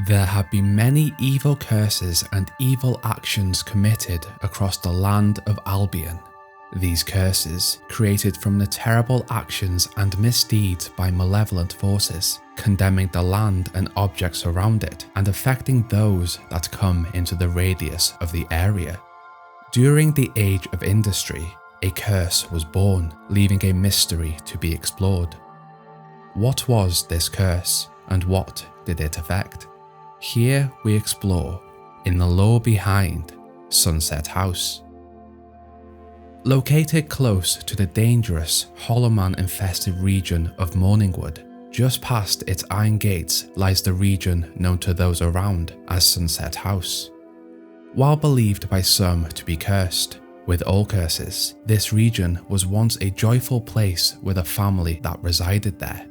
There have been many evil curses and evil actions committed across the land of Albion. These curses, created from the terrible actions and misdeeds by malevolent forces, condemning the land and objects around it and affecting those that come into the radius of the area. During the Age of Industry, a curse was born, leaving a mystery to be explored. What was this curse, and what did it affect? Here we explore, in the lore behind Sunset House. Located close to the dangerous Hollow-Man-infested region of Morningwood, just past its iron gates lies the region known to those around as Sunset House. While believed by some to be cursed, with all curses, this region was once a joyful place with a family that resided there.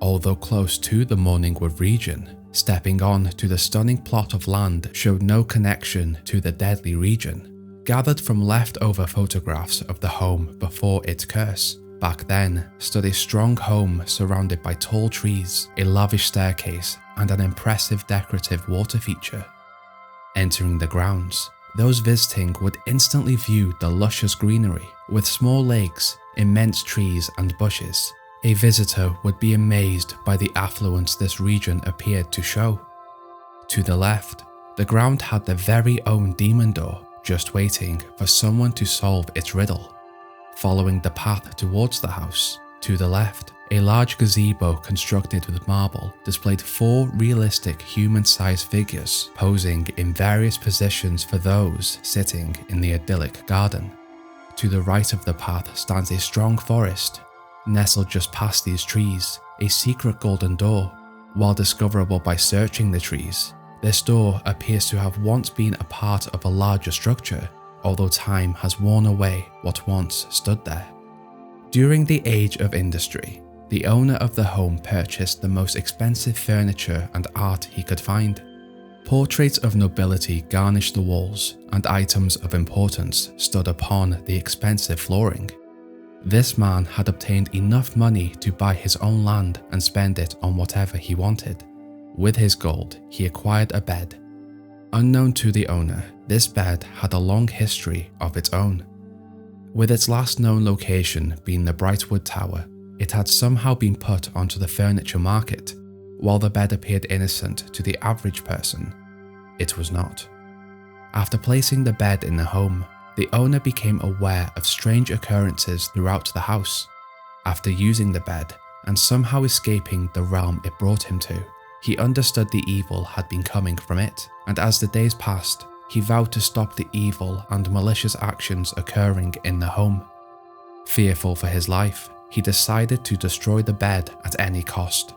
Although close to the Morningwood region, stepping on to the stunning plot of land showed no connection to the deadly region. Gathered from leftover photographs of the home before its curse, back then stood a strong home surrounded by tall trees, a lavish staircase, and an impressive decorative water feature. Entering the grounds, those visiting would instantly view the luscious greenery with small lakes, immense trees and bushes. A visitor would be amazed by the affluence this region appeared to show. To the left, the ground had their very own demon door, just waiting for someone to solve its riddle. Following the path towards the house, to the left, a large gazebo constructed with marble displayed 4 realistic human-sized figures posing in various positions for those sitting in the idyllic garden. To the right of the path stands a strong forest. Nestled just past these trees, a secret golden door. While discoverable by searching the trees, this door appears to have once been a part of a larger structure, although time has worn away what once stood there. During the Age of Industry, the owner of the home purchased the most expensive furniture and art he could find. Portraits of nobility garnished the walls, and items of importance stood upon the expensive flooring. This man had obtained enough money to buy his own land and spend it on whatever he wanted. With his gold, he acquired a bed. Unknown to the owner, this bed had a long history of its own. With its last known location being the Brightwood Tower, it had somehow been put onto the furniture market. While the bed appeared innocent to the average person, it was not. After placing the bed in the home, the owner became aware of strange occurrences throughout the house. After using the bed and somehow escaping the realm it brought him to, he understood the evil had been coming from it, and as the days passed, he vowed to stop the evil and malicious actions occurring in the home. Fearful for his life, he decided to destroy the bed at any cost.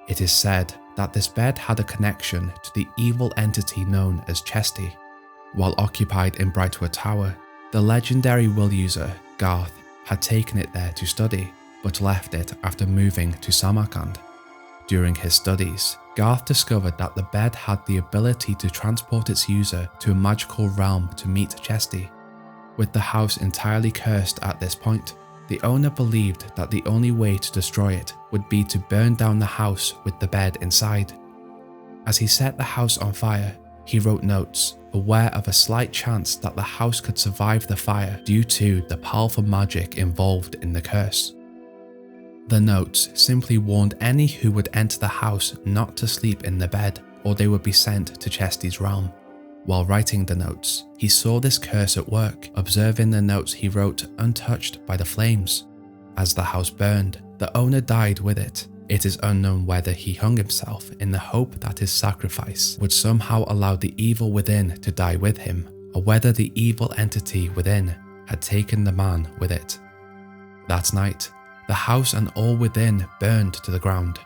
It is said that this bed had a connection to the evil entity known as Chesty. While occupied in Brightwood Tower, the legendary will user, Garth, had taken it there to study, but left it after moving to Samarkand. During his studies, Garth discovered that the bed had the ability to transport its user to a magical realm to meet Chesty. With the house entirely cursed at this point, the owner believed that the only way to destroy it would be to burn down the house with the bed inside. As he set the house on fire, he wrote notes, aware of a slight chance that the house could survive the fire due to the powerful magic involved in the curse. The notes simply warned any who would enter the house not to sleep in the bed, or they would be sent to Chesty's realm. While writing the notes, he saw this curse at work, observing the notes he wrote untouched by the flames. As the house burned, the owner died with it. It is unknown whether he hung himself in the hope that his sacrifice would somehow allow the evil within to die with him, or whether the evil entity within had taken the man with it. That night, the house and all within burned to the ground.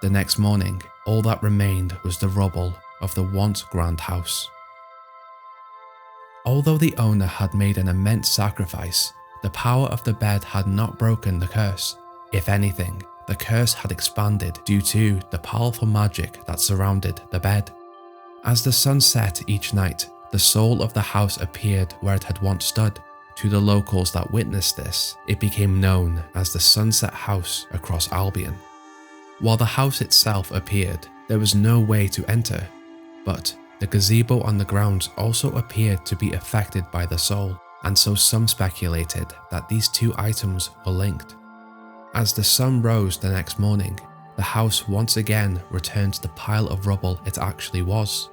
The next morning, all that remained was the rubble of the once grand house. Although the owner had made an immense sacrifice, the power of the bed had not broken the curse. If anything, the curse had expanded due to the powerful magic that surrounded the bed. As the sun set each night, the soul of the house appeared where it had once stood. To the locals that witnessed this, it became known as the Sunset House across Albion. While the house itself appeared, There was no way to enter, but the gazebo on the grounds also appeared to be affected by the soul, and so some speculated that these two items were linked. As the sun rose the next morning, the house once again returned to the pile of rubble it actually was.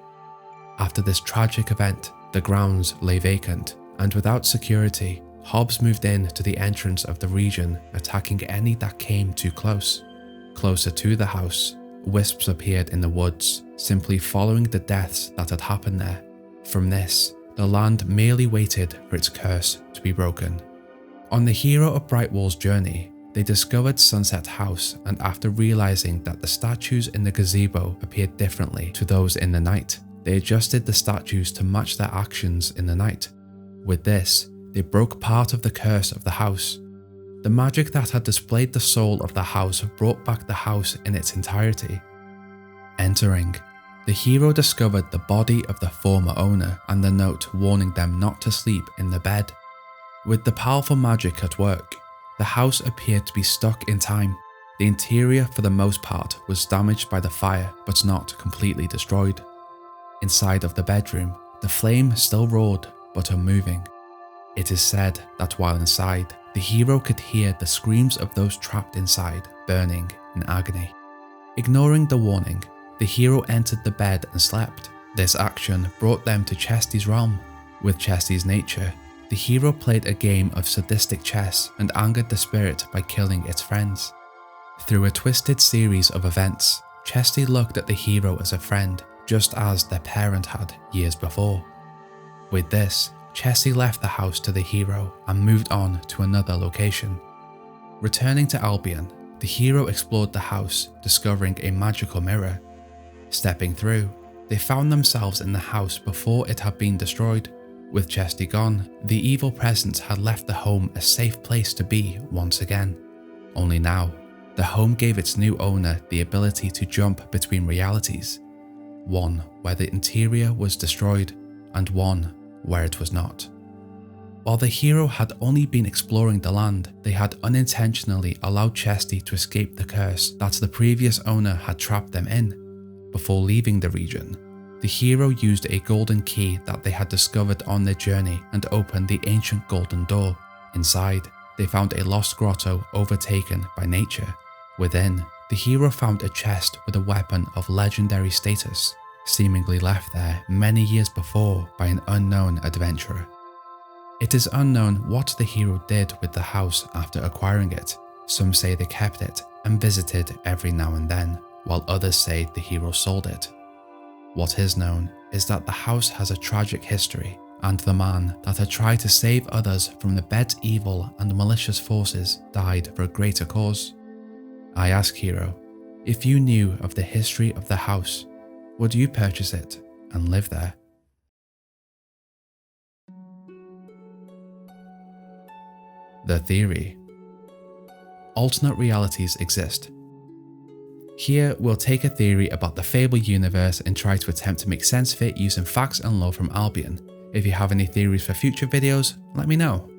After this tragic event, the grounds lay vacant, and without security, Hobbs moved in to the entrance of the region, attacking any that came too close. Closer to the house, wisps appeared in the woods, simply following the deaths that had happened there. From this, the land merely waited for its curse to be broken. On the hero of Brightwall's journey, they discovered Sunset House, and after realizing that the statues in the gazebo appeared differently to those in the night, they adjusted the statues to match their actions in the night. With this, they broke part of the curse of the house. The magic that had displayed the soul of the house brought back the house in its entirety. Entering, the hero discovered the body of the former owner and the note warning them not to sleep in the bed. With the powerful magic at work, the house appeared to be stuck in time. The interior for the most part was damaged by the fire but not completely destroyed. Inside of the bedroom, the flame still roared but unmoving. It is said that while inside, the hero could hear the screams of those trapped inside, burning in agony. Ignoring the warning, the hero entered the bed and slept. This action brought them to Chesty's realm. With Chesty's nature, the hero played a game of sadistic chess and angered the spirit by killing its friends. Through a twisted series of events, Chesty looked at the hero as a friend, just as their parent had years before. With this, Chesty left the house to the hero and moved on to another location. Returning to Albion, the hero explored the house, discovering a magical mirror. Stepping through, they found themselves in the house before it had been destroyed. With Chesty gone, the evil presence had left the home a safe place to be once again. Only now, the home gave its new owner the ability to jump between realities. One where the interior was destroyed, and one where it was not. While the hero had only been exploring the land, they had unintentionally allowed Chesty to escape the curse that the previous owner had trapped them in. Before leaving the region, the hero used a golden key that they had discovered on their journey and opened the ancient golden door. Inside, they found a lost grotto overtaken by nature. Within, the hero found a chest with a weapon of legendary status, seemingly left there many years before by an unknown adventurer. It is unknown what the hero did with the house after acquiring it. Some say they kept it and visited every now and then, while others say the hero sold it. What is known is that the house has a tragic history, and the man that had tried to save others from the bed's evil and malicious forces died for a greater cause. I ask Hero, if you knew of the history of the house, would you purchase it and live there? The theory. Alternate realities exist. Here, we'll take a theory about the Fable universe and try to attempt to make sense of it using facts and lore from Albion. If you have any theories for future videos, let me know.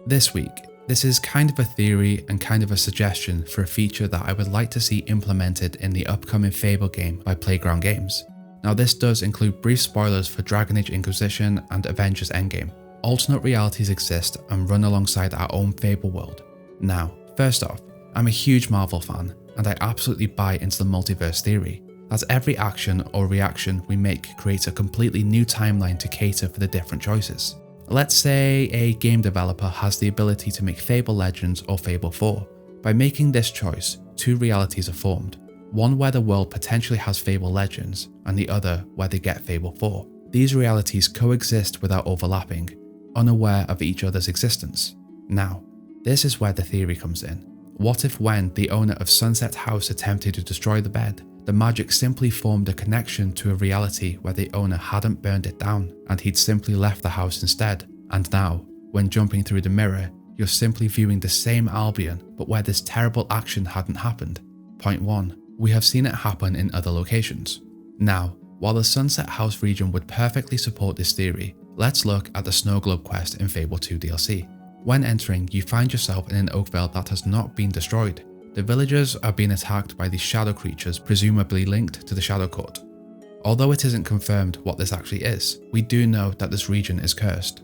This week, this is kind of a theory and kind of a suggestion for a feature that I would like to see implemented in the upcoming Fable game by Playground Games. Now this does include brief spoilers for Dragon Age Inquisition and Avengers Endgame. Alternate realities exist and run alongside our own Fable world. Now, first off, I'm a huge Marvel fan, and I absolutely buy into the multiverse theory, that every action or reaction we make creates a completely new timeline to cater for the different choices. Let's say a game developer has the ability to make Fable Legends or Fable 4. By making this choice, two realities are formed, one where the world potentially has Fable Legends, and the other where they get Fable 4. These realities coexist without overlapping, unaware of each other's existence. Now, this is where the theory comes in. What if when the owner of Sunset House attempted to destroy the bed, the magic simply formed a connection to a reality where the owner hadn't burned it down, and he'd simply left the house instead, and now, when jumping through the mirror, you're simply viewing the same Albion, but where this terrible action hadn't happened. Point 1. We have seen it happen in other locations. Now, while the Sunset House region would perfectly support this theory, let's look at the Snow Globe quest in Fable 2 DLC. When entering, you find yourself in an Oakvale that has not been destroyed. The villagers are being attacked by these shadow creatures presumably linked to the Shadow Court. Although it isn't confirmed what this actually is, we do know that this region is cursed.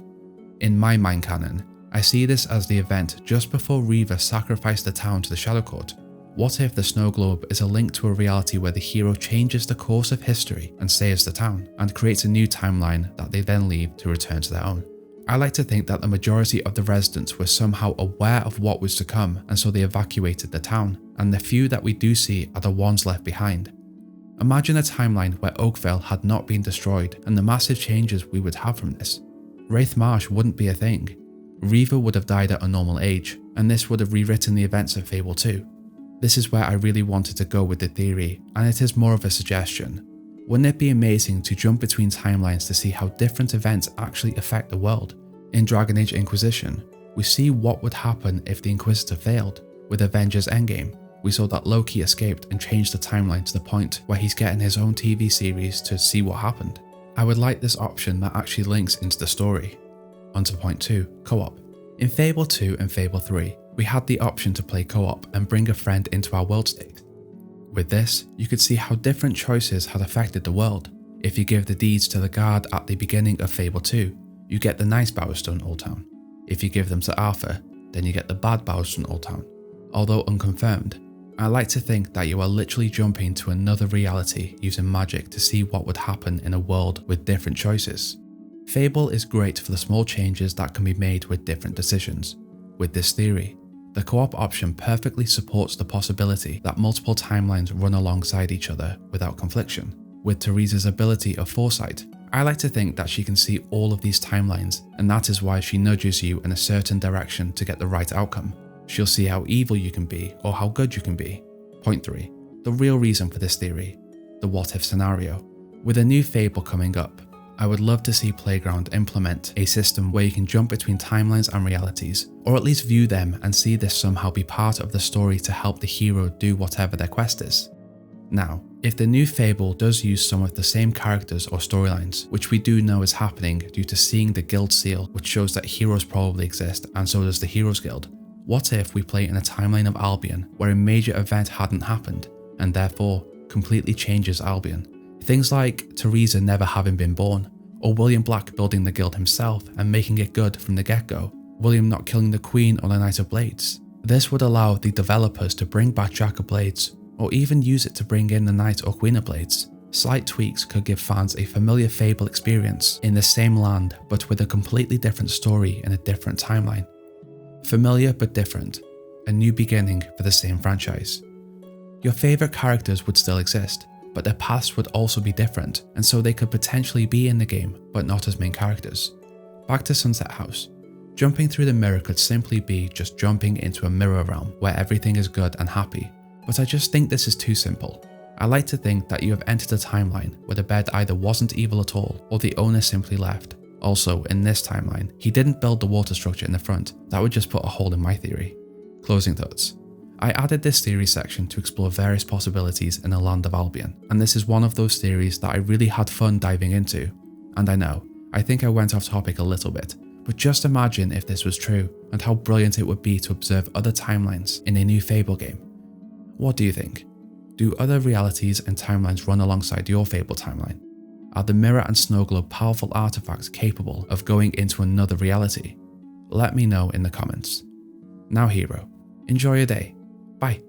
In my mind canon, I see this as the event just before Reaver sacrificed the town to the Shadow Court. What if the snow globe is a link to a reality where the hero changes the course of history and saves the town, and creates a new timeline that they then leave to return to their own? I like to think that the majority of the residents were somehow aware of what was to come, and so they evacuated the town, and the few that we do see are the ones left behind. Imagine a timeline where Oakvale had not been destroyed and the massive changes we would have from this. Wraith Marsh wouldn't be a thing. Reaver would have died at a normal age, and this would have rewritten the events of Fable 2. This is where I really wanted to go with the theory, and it is more of a suggestion. Wouldn't it be amazing to jump between timelines to see how different events actually affect the world? In Dragon Age Inquisition, we see what would happen if the Inquisitor failed. With Avengers Endgame, we saw that Loki escaped and changed the timeline to the point where he's getting his own TV series to see what happened. I would like this option that actually links into the story. On to point 2, co-op. In Fable 2 and Fable 3, we had the option to play co-op and bring a friend into our world state. With this, you could see how different choices had affected the world. If you give the deeds to the guard at the beginning of Fable 2, you get the nice Bowerstone Old Town. If you give them to Arthur, then you get the bad Bowerstone Old Town. Although unconfirmed, I like to think that you are literally jumping to another reality using magic to see what would happen in a world with different choices. Fable is great for the small changes that can be made with different decisions. With this theory, the co-op option perfectly supports the possibility that multiple timelines run alongside each other without confliction. With Teresa's ability of foresight, I like to think that she can see all of these timelines, and that is why she nudges you in a certain direction to get the right outcome. She'll see how evil you can be or how good you can be. Point 3. The real reason for this theory, the what if scenario. With a new Fable coming up, I would love to see Playground implement a system where you can jump between timelines and realities, or at least view them and see this somehow be part of the story to help the hero do whatever their quest is. Now, if the new Fable does use some of the same characters or storylines, which we do know is happening due to seeing the guild seal, which shows that heroes probably exist and so does the Heroes Guild, what if we play in a timeline of Albion where a major event hadn't happened and therefore completely changes Albion? Things like Teresa never having been born, or William Black building the guild himself and making it good from the get-go, William not killing the Queen or the Knight of Blades. This would allow the developers to bring back Jack of Blades, or even use it to bring in the Knight or Queen of Blades. Slight tweaks could give fans a familiar Fable experience in the same land but with a completely different story in a different timeline. Familiar but different, a new beginning for the same franchise. Your favourite characters would still exist, but their paths would also be different, and so they could potentially be in the game but not as main characters. Back to Sunset House. Jumping through the mirror could simply be just jumping into a mirror realm where everything is good and happy, but I just think this is too simple. I like to think that you have entered a timeline where the bed either wasn't evil at all or the owner simply left. Also, in this timeline, he didn't build the water structure in the front. That would just put a hole in my theory. Closing thoughts. I added this theory section to explore various possibilities in the land of Albion, and this is one of those theories that I really had fun diving into. And I think I went off topic a little bit, but just imagine if this was true, and how brilliant it would be to observe other timelines in a new Fable game. What do you think? Do other realities and timelines run alongside your Fable timeline? Are the mirror and snow globe powerful artifacts capable of going into another reality? Let me know in the comments. Now hero, enjoy your day. Bye.